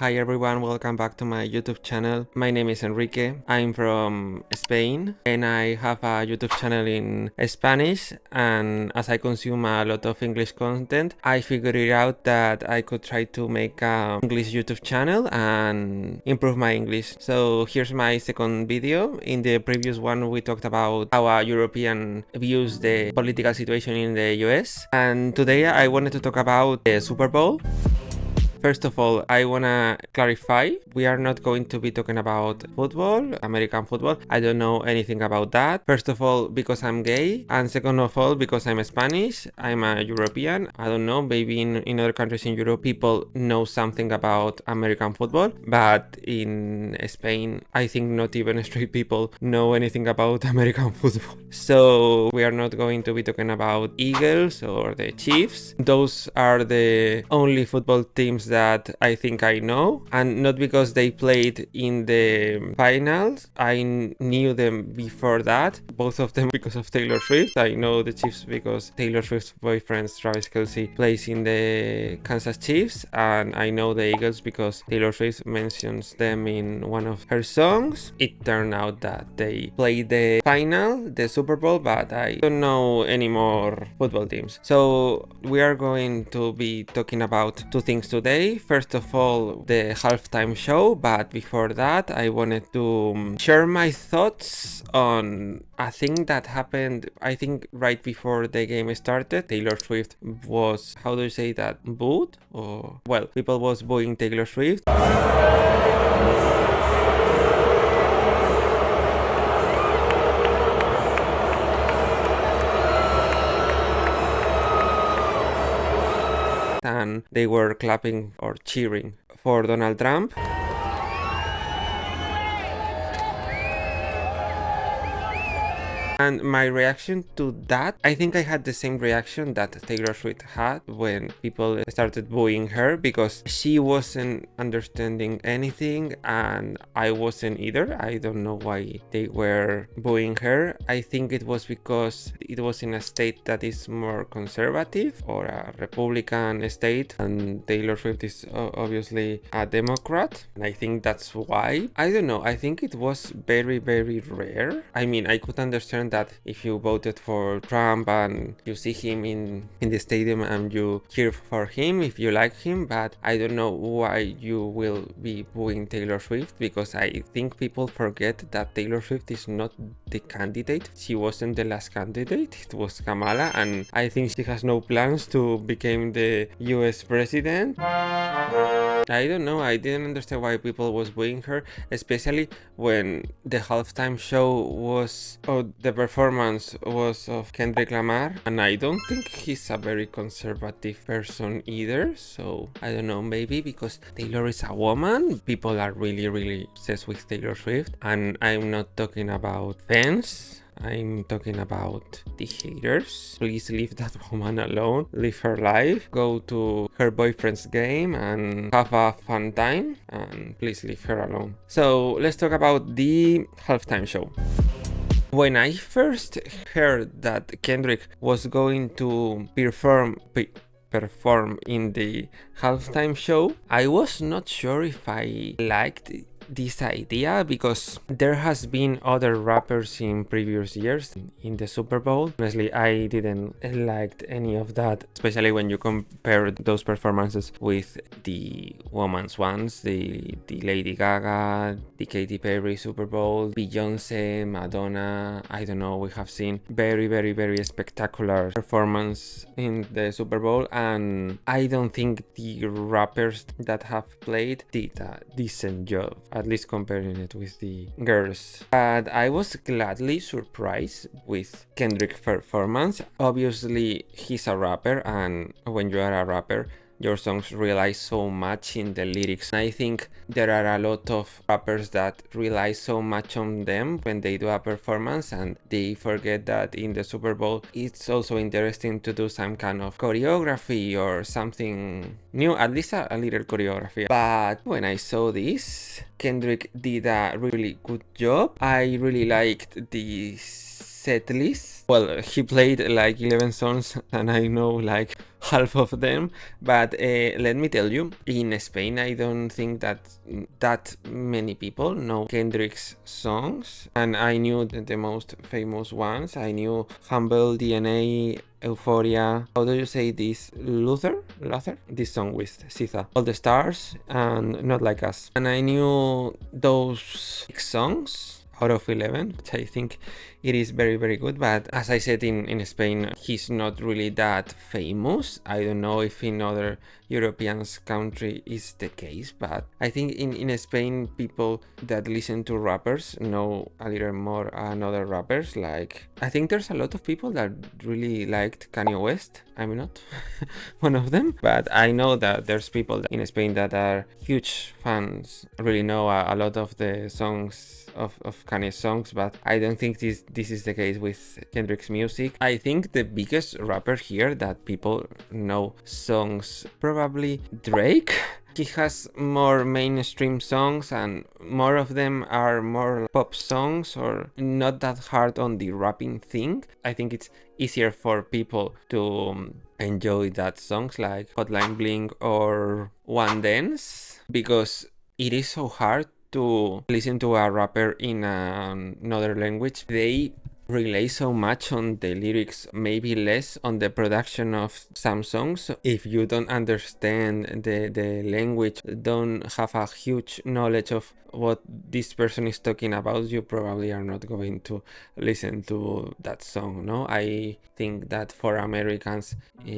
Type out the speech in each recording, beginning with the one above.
Hi everyone, welcome back to my YouTube channel. My name is Enrique. I'm from Spain and I have a YouTube channel in Spanish, and as I consume a lot of English content, I figured it out that I could try to make an English YouTube channel and improve my English. So here's my second video. In the previous one we talked about how a European views the political situation in the US, and today I wanted to talk about the Super Bowl. First of all, I wanna clarify, we are not going to be talking about football, American football. I don't know anything about that. First of all, because I'm gay, and second of all, because I'm Spanish, I'm a European. I don't know, maybe in other countries in Europe, people know something about American football, but in Spain, I think not even straight people know anything about American football. So we are not going to be talking about Eagles or the Chiefs. Those are the only football teams that I think I know, and not because they played in the finals. I knew them before that, both of them because of Taylor Swift. I know the Chiefs because Taylor Swift's boyfriend Travis Kelce plays in the Kansas Chiefs, and I know the Eagles because Taylor Swift mentions them in one of her songs. It turned out that they played the final, the Super Bowl, but I don't know any more football teams. So we are going to be talking about two things today. First of all, the halftime show, but before that I wanted to share my thoughts on a thing that happened, I think right before the game started. Taylor Swift was, how do you say that, booed? Or, well, people was booing Taylor Swift. And they were clapping or cheering for Donald Trump. And my reaction to that, I think I had the same reaction that Taylor Swift had when people started booing her, because she wasn't understanding anything and I wasn't either. I don't know why they were booing her. I think it was because it was in a state that is more conservative, or a Republican state, and Taylor Swift is obviously a Democrat, and I think that's why. I don't know, I think it was very, very rare. I mean, I could understand that if you voted for Trump and you see him in the stadium and you cheer for him if you like him, but I don't know why you will be booing Taylor Swift, because I think people forget that Taylor Swift is not the candidate. She wasn't the last candidate, it was Kamala, and I think she has no plans to become the US president. I don't know, I didn't understand why people was booing her, especially when the halftime show was, or the performance was of Kendrick Lamar, and I don't think he's a very conservative person either. So I don't know, maybe because Taylor is a woman, people are really obsessed with Taylor Swift, and I'm not talking about fans, I'm talking about the haters. Please leave that woman alone, live her life, go to her boyfriend's game and have a fun time, and please leave her alone. So let's talk about the halftime show. When I first heard that Kendrick was going to perform in the halftime show, I was not sure if I liked this idea, because there has been other rappers in previous years in the Super Bowl. Honestly, I didn't like any of that, especially when you compare those performances with the women's ones, the Lady Gaga, the Katy Perry Super Bowl, Beyonce, Madonna. I don't know, we have seen very spectacular performance in the Super Bowl, and I don't think the rappers that have played did a decent job, at least comparing it with the girls. But I was gladly surprised with Kendrick's performance. Obviously, he's a rapper, and when you are a rapper, your songs rely so much in the lyrics. I think there are a lot of rappers that rely so much on them when they do a performance, and they forget that in the Super Bowl it's also interesting to do some kind of choreography or something new, at least a little choreography. But when I saw this, Kendrick did a really good job. I really liked the set list. Well, he played like 11 songs and I know like half of them, but let me tell you, in Spain I don't think that many people know Kendrick's songs, and I knew the most famous ones. I knew Humble, DNA, Euphoria, how do you say this, Luther, this song with SZA, All the Stars, and Not Like Us. And I knew those 6 songs out of 11, which I think it is very, very good. But as I said, in Spain, he's not really that famous. I don't know if in other European country is the case, but I think in Spain, people that listen to rappers know a little more than other rappers. Like, I think there's a lot of people that really liked Kanye West. I'm not one of them, but I know that there's people in Spain that are huge fans, really know a lot of the songs of Kanye's songs, but I don't think this is the case with Kendrick's music. I think the biggest rapper here that people know songs, probably Drake. He has more mainstream songs and more of them are more pop songs or not that hard on the rapping thing. I think it's easier for people to enjoy that songs like Hotline Bling or One Dance, because it is so hard to listen to a rapper in another language. They rely so much on the lyrics, maybe less on the production of some songs. So if you don't understand the language, don't have a huge knowledge of what this person is talking about, you probably are not going to listen to that song, no? I think that for Americans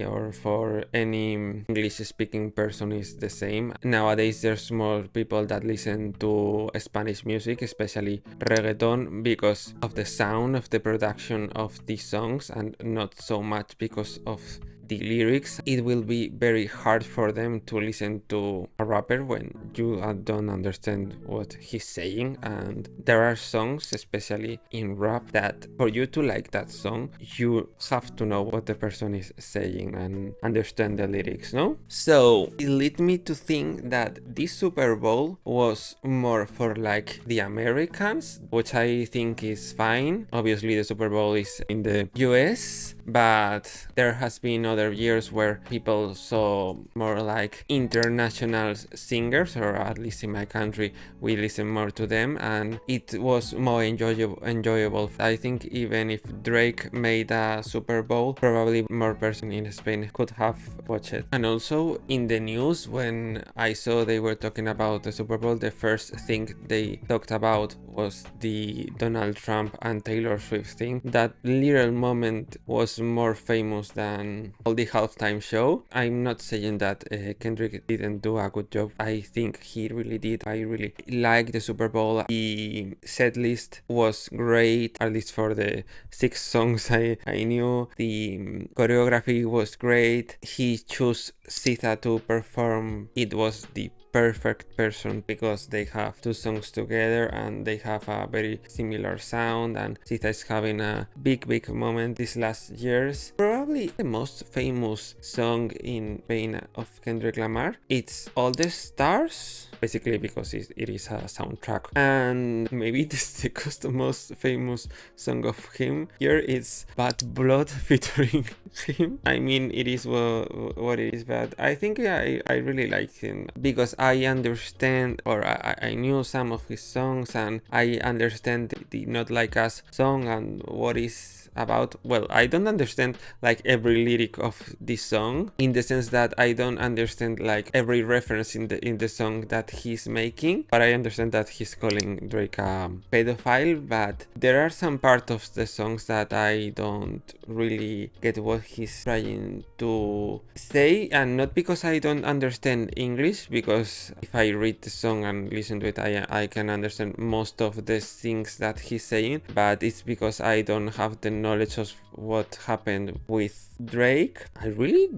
or for any English speaking person is the same. Nowadays there's more people that listen to Spanish music, especially reggaeton, because of the sound of the production of these songs and not so much because of the lyrics. It will be very hard for them to listen to a rapper when you don't understand what he's saying. And there are songs, especially in rap, that for you to like that song, you have to know what the person is saying and understand the lyrics, no? So it led me to think that this Super Bowl was more for like the Americans, which I think is fine. Obviously the Super Bowl is in the US, but there has been other years where people saw more like international singers, or at least in my country we listen more to them, and it was more enjoyable. I think even if Drake made a Super Bowl, probably more person in Spain could have watched it. And also in the news, when I saw they were talking about the Super Bowl, the first thing they talked about was the Donald Trump and Taylor Swift thing. That little moment was more famous than all the halftime show. I'm not saying that Kendrick didn't do a good job. I think he really did. I really like the Super Bowl. The set list was great, at least for the 6 songs I knew. The choreography was great. He chose SZA to perform. It was the perfect person because they have 2 songs together and they have a very similar sound, and SZA is having a big moment these last years. Probably the most famous song in Spain of Kendrick Lamar, it's All the Stars, basically because it is a soundtrack. And maybe the second most famous song of him here is Bad Blood featuring him. I mean, it is what it is, but I think I really like him because I understand, or I knew some of his songs, and I understand the Not Like Us song and what is about. Well, I don't understand like every lyric of this song, in the sense that I don't understand like every reference in the song that he's making, but I understand that he's calling Drake a pedophile. But there are some parts of the songs that I don't really get what he's trying to say, and not because I don't understand English, because if I read the song and listen to it, I can understand most of the things that he's saying, but it's because I don't have the knowledge of what happened with Drake. I really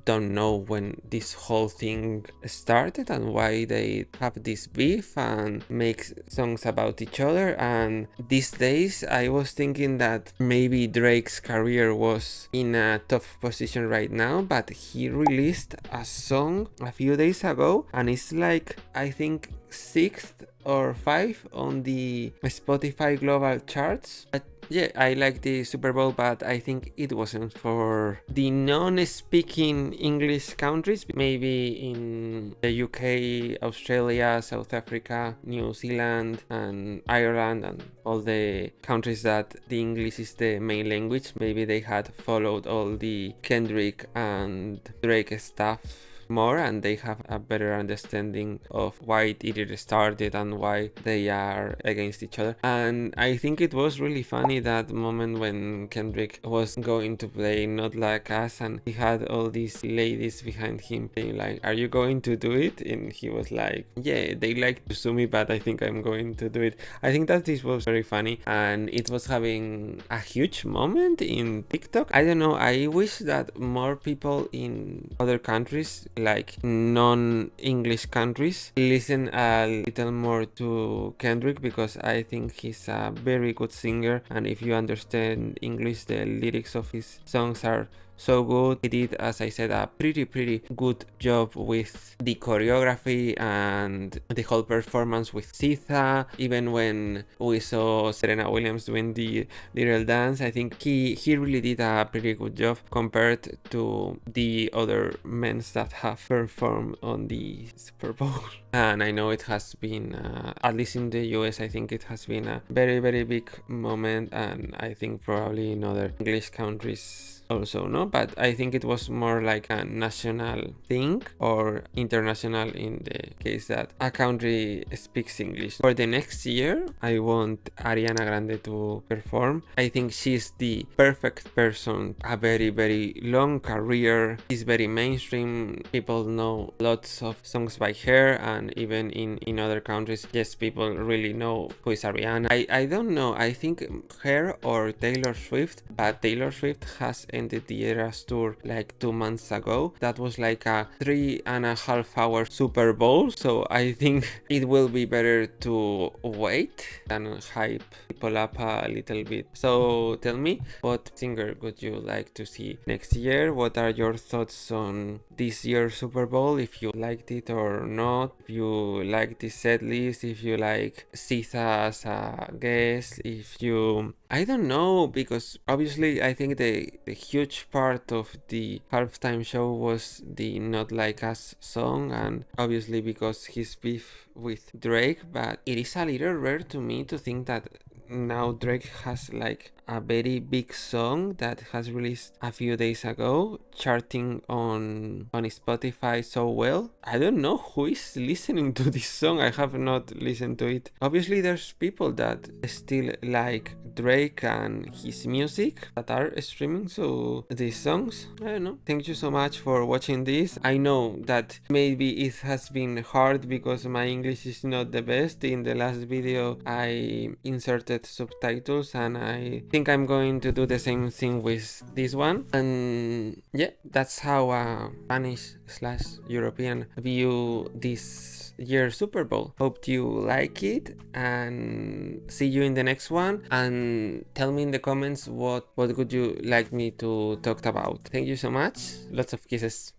don't know when this whole thing started and why they have this beef and make songs about each other. And these days I was thinking that maybe Drake's career was in a tough position right now, but he released a song a few days ago and it's like, I think 6th or 5 on the Spotify global charts. yeah, I like the Super Bowl, but I think it wasn't for the non-speaking English countries. Maybe in the UK, Australia, South Africa, New Zealand, and Ireland, and all the countries that the English is the main language. Maybe they had followed all the Kendrick and Drake stuff more, and they have a better understanding of why it started and why they are against each other. And I think it was really funny that moment when Kendrick was going to play Not Like Us, and he had all these ladies behind him being like, are you going to do it? And he was like, yeah, they like to sue me, but I think I'm going to do it. I think that this was very funny, and it was having a huge moment in TikTok. I don't know, I wish that more people in other countries, like non-English countries, listen a little more to Kendrick, because I think he's a very good singer, and if you understand English, the lyrics of his songs are so good. He did, as I said, a pretty good job with the choreography and the whole performance with SZA. Even when we saw Serena Williams doing the little dance, I think he really did a pretty good job compared to the other men that have performed on the Super Bowl. And I know it has been, at least in the US, I think it has been a very big moment, and I think probably in other English countries also, no? But I think it was more like a national thing, or international in the case that a country speaks English. For the next year, I want Ariana Grande to perform. I think she's the perfect person, a very long career. She's very mainstream. People know lots of songs by her, and even in other countries, yes, people really know who is Ariana. I don't know, I think her or Taylor Swift, but Taylor Swift has ended the Eras tour like 2 months ago. That was like a 3.5-hour Super Bowl, so I think it will be better to wait and hype people up a little bit. So tell me, what singer would you like to see next year? What are your thoughts on this year's Super Bowl, if you liked it or not, if you like the set list, if you like SZA as a guest, if you... I don't know, because obviously I think the huge part of the halftime show was the Not Like Us song, and obviously because his beef with Drake, but it is a little rare to me to think that now Drake has like a very big song that has released a few days ago, charting on Spotify so well. I don't know who is listening to this song. I have not listened to it. Obviously there's people that still like Drake and his music that are streaming so these songs. I don't know. Thank you so much for watching this. I know that maybe it has been hard because my English is not the best. In the last video I inserted subtitles, and I think I'm going to do the same thing with this one. And yeah, that's how Spanish/European view this year's Super Bowl. Hope you like it, and see you in the next one. And tell me in the comments what would you like me to talk about. Thank you so much. Lots of kisses.